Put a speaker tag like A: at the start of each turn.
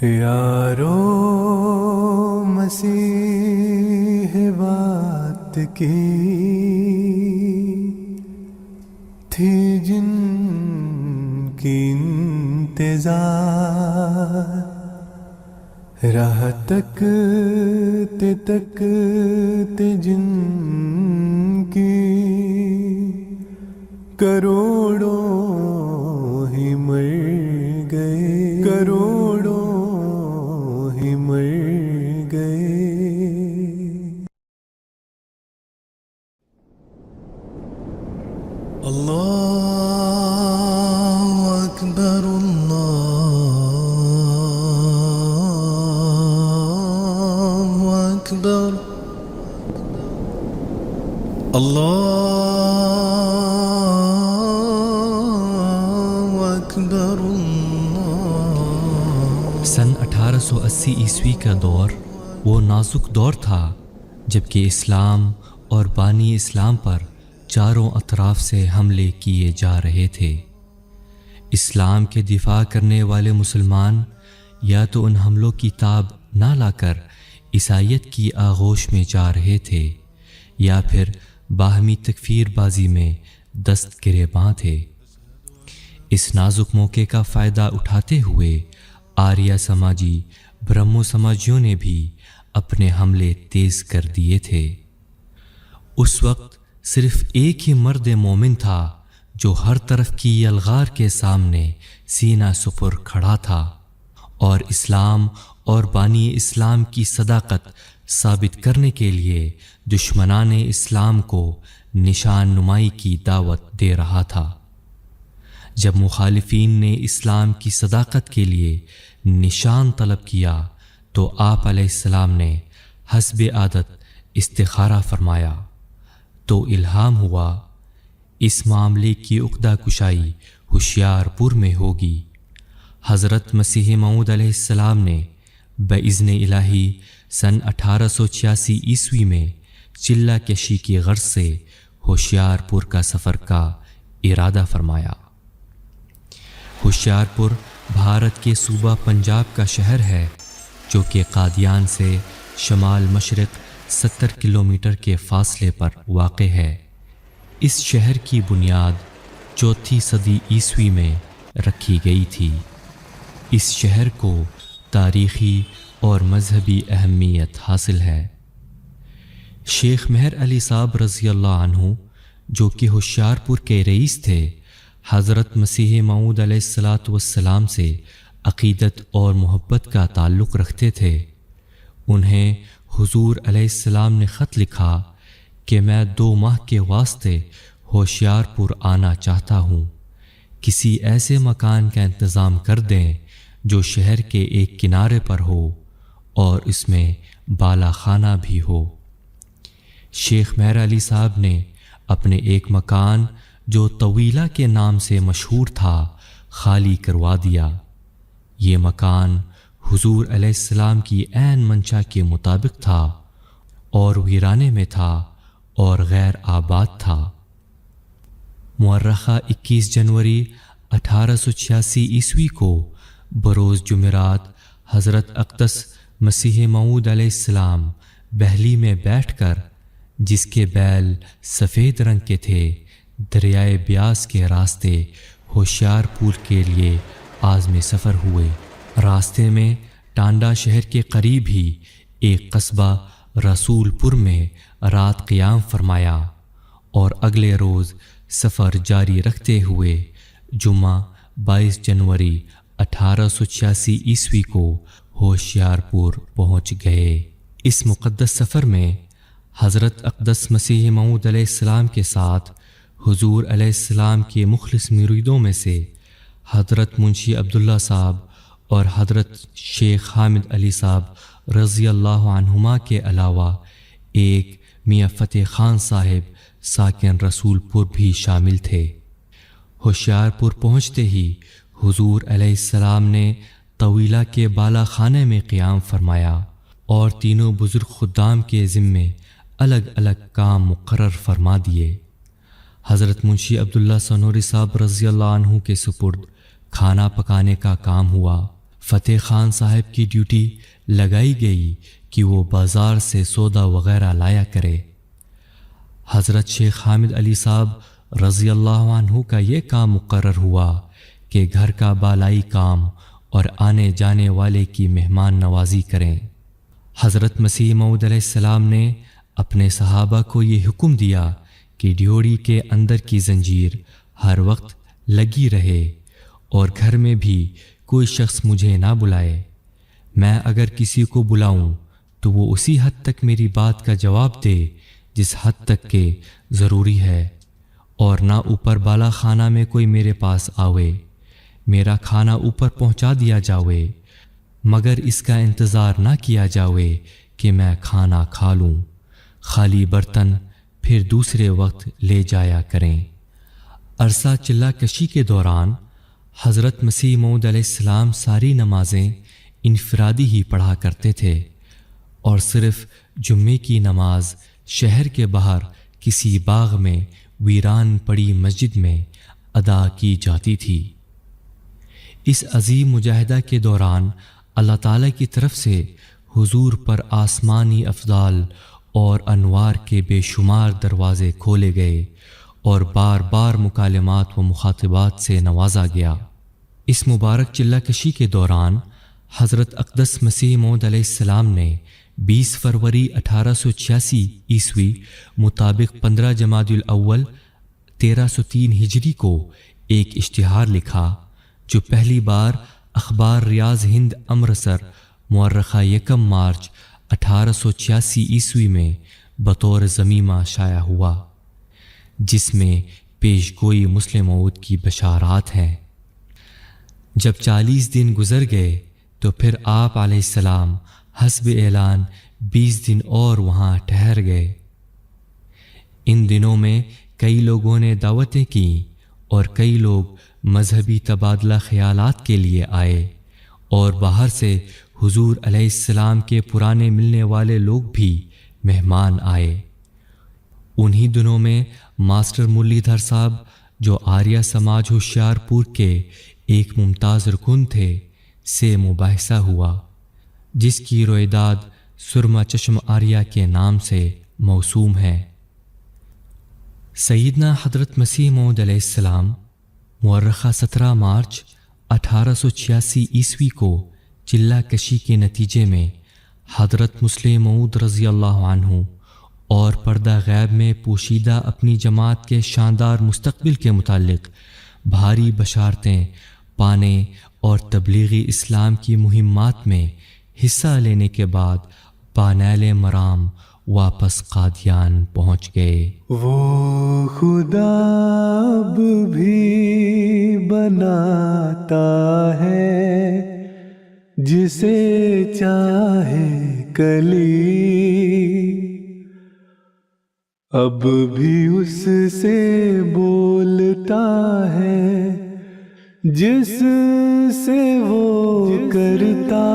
A: یارو مسیح بات کی تھی جن کی انتظار، راہ تکتے جن کی کروڑوں ہی مر گئے، کروڑوں ہی مر گئے۔
B: اللہ اکبر، اللہ اکبر، اللہ اکبر، اللہ۔
C: سن 1880 عیسوی کا دور وہ نازک دور تھا جبکہ اسلام اور بانی اسلام پر چاروں اطراف سے حملے کیے جا رہے تھے۔ اسلام کے دفاع کرنے والے مسلمان یا تو ان حملوں کی تاب نہ لا کر عیسائیت کی آغوش میں جا رہے تھے یا پھر باہمی تکفیر بازی میں دست گریباں تھے۔ اس نازک موقع کا فائدہ اٹھاتے ہوئے آریہ سماجی برہمو سماجیوں نے بھی اپنے حملے تیز کر دیے تھے۔ اس وقت صرف ایک ہی مرد مومن تھا جو ہر طرف کی یلغار کے سامنے سینہ سپر کھڑا تھا اور اسلام اور بانی اسلام کی صداقت ثابت کرنے کے لیے دشمنان اسلام کو نشان نمائی کی دعوت دے رہا تھا۔ جب مخالفین نے اسلام کی صداقت کے لیے نشان طلب کیا تو آپ علیہ السلام نے حسب عادت استخارہ فرمایا تو الہام ہوا اس معاملے کی عقدہ کشائی ہوشیار پور میں ہوگی۔ حضرت مسیح موعود علیہ السلام نے باذن الہی سن 1886 عیسوی میں چلہ کشی کی غرض سے ہوشیار پور کا سفر کا ارادہ فرمایا۔ ہوشیار پور بھارت کے صوبہ پنجاب کا شہر ہے جو کہ قادیان سے شمال مشرق 70 کلومیٹر کے فاصلے پر واقع ہے۔ اس شہر کی بنیاد 4 صدی عیسوی میں رکھی گئی تھی۔ اس شہر کو تاریخی اور مذہبی اہمیت حاصل ہے۔ شیخ مہر علی صاحب رضی اللہ عنہ جو کہ ہوشیار پور کے رئیس تھے، حضرت مسیح موعود علیہ السلام سے عقیدت اور محبت کا تعلق رکھتے تھے۔ انہیں حضور علیہ السلام نے خط لکھا کہ میں 2 ماہ کے واسطے ہوشیار پور آنا چاہتا ہوں، کسی ایسے مکان کا انتظام کر دیں جو شہر کے ایک کنارے پر ہو اور اس میں بالا خانہ بھی ہو۔ شیخ مہر علی صاحب نے اپنے ایک مکان جو طویلہ کے نام سے مشہور تھا خالی کروا دیا۔ یہ مکان حضور علیہ السلام کی عین منشا کے مطابق تھا اور ویرانے میں تھا اور غیر آباد تھا۔ مورخہ 21 جنوری 1886 عیسوی کو بروز جمعرات حضرت اقدس مسیح موعود علیہ السلام بہلی میں بیٹھ کر، جس کے بیل سفید رنگ کے تھے، دریائے بیاس کے راستے ہوشیار پور کے لیے عازم سفر ہوئے۔ راستے میں ٹانڈا شہر کے قریب ہی ایک قصبہ رسول پور میں رات قیام فرمایا اور اگلے روز سفر جاری رکھتے ہوئے جمعہ 22 جنوری 1886 عیسوی کو ہوشیار پور پہنچ گئے۔ اس مقدس سفر میں حضرت اقدس مسیح موعود علیہ السلام کے ساتھ حضور علیہ السلام کے مخلص مریدوں میں سے حضرت منشی عبداللہ صاحب اور حضرت شیخ حامد علی صاحب رضی اللہ عنہما کے علاوہ ایک میاں فتح خان صاحب ساکن رسول پور بھی شامل تھے۔ ہوشیار پور پہنچتے ہی حضور علیہ السلام نے طویلہ کے بالا خانے میں قیام فرمایا اور تینوں بزرگ خدام کے ذمے الگ الگ کام مقرر فرما دیے۔ حضرت منشی عبداللہ سنوری صاحب رضی اللہ عنہ کے سپرد کھانا پکانے کا کام ہوا، فتح خان صاحب کی ڈیوٹی لگائی گئی کہ وہ بازار سے سودا وغیرہ لایا کرے۔ حضرت شیخ حامد علی صاحب رضی اللہ عنہ کا یہ کام مقرر ہوا کہ گھر کا بالائی کام اور آنے جانے والے کی مہمان نوازی کریں۔ حضرت مسیح موعود علیہ السلام نے اپنے صحابہ کو یہ حکم دیا کہ ڈیوڑی کے اندر کی زنجیر ہر وقت لگی رہے اور گھر میں بھی کوئی شخص مجھے نہ بلائے۔ میں اگر کسی کو بلاؤں تو وہ اسی حد تک میری بات کا جواب دے جس حد تک کہ ضروری ہے، اور نہ اوپر بالا خانہ میں کوئی میرے پاس آوے۔ میرا کھانا اوپر پہنچا دیا جاوے، مگر اس کا انتظار نہ کیا جاوے کہ میں کھانا کھا لوں۔ خالی برتن پھر دوسرے وقت لے جایا کریں۔ عرصہ چلہ کشی کے دوران حضرت مسیح موعود علیہ السلام ساری نمازیں انفرادی ہی پڑھا کرتے تھے، اور صرف جمعے کی نماز شہر کے باہر کسی باغ میں ویران پڑی مسجد میں ادا کی جاتی تھی۔ اس عظیم مجاہدہ کے دوران اللہ تعالیٰ کی طرف سے حضور پر آسمانی افضال اور انوار کے بے شمار دروازے کھولے گئے اور بار بار مکالمات و مخاطبات سے نوازا گیا۔ اس مبارک چلہ کشی کے دوران حضرت اقدس مسیح موعود علیہ السلام نے 20 فروری 1886 عیسوی مطابق 15 جمادی الاول 1303 ہجری کو ایک اشتہار لکھا جو پہلی بار اخبار ریاض ہند امرتسر مورخہ 1 مارچ 1886 عیسوی میں بطور ضمیمہ شائع ہوا، جس میں پیش گوئی مسلم موعود کی بشارات ہیں۔ جب 40 دن گزر گئے تو پھر آپ علیہ السلام حسب اعلان 20 دن اور وہاں ٹھہر گئے۔ ان دنوں میں کئی لوگوں نے دعوتیں کیں اور کئی لوگ مذہبی تبادلہ خیالات کے لیے آئے، اور باہر سے حضور علیہ السلام کے پرانے ملنے والے لوگ بھی مہمان آئے۔ انہی دنوں میں ماسٹر مرلی دھر صاحب جو آریہ سماج ہوشیار پور کے ایک ممتاز رکن تھے سے مباحثہ ہوا، جس کی رویداد سرما چشم آریہ کے نام سے موسوم ہے۔ سیدنا حضرت مسیح موعود علیہ السلام مورخہ 17 مارچ 1886 عیسوی کو چلہ کشی کے نتیجے میں حضرت مسلم موعود رضی اللہ عنہ اور پردہ غیب میں پوشیدہ اپنی جماعت کے شاندار مستقبل کے متعلق بھاری بشارتیں پانے اور تبلیغی اسلام کی مہمات میں حصہ لینے کے بعد بانیل مرام واپس قادیان پہنچ گئے۔
A: وہ خدا اب بھی بناتا ہے جسے چاہے کلی، اب بھی اس سے بولتا ہے جس سے وہ کرتا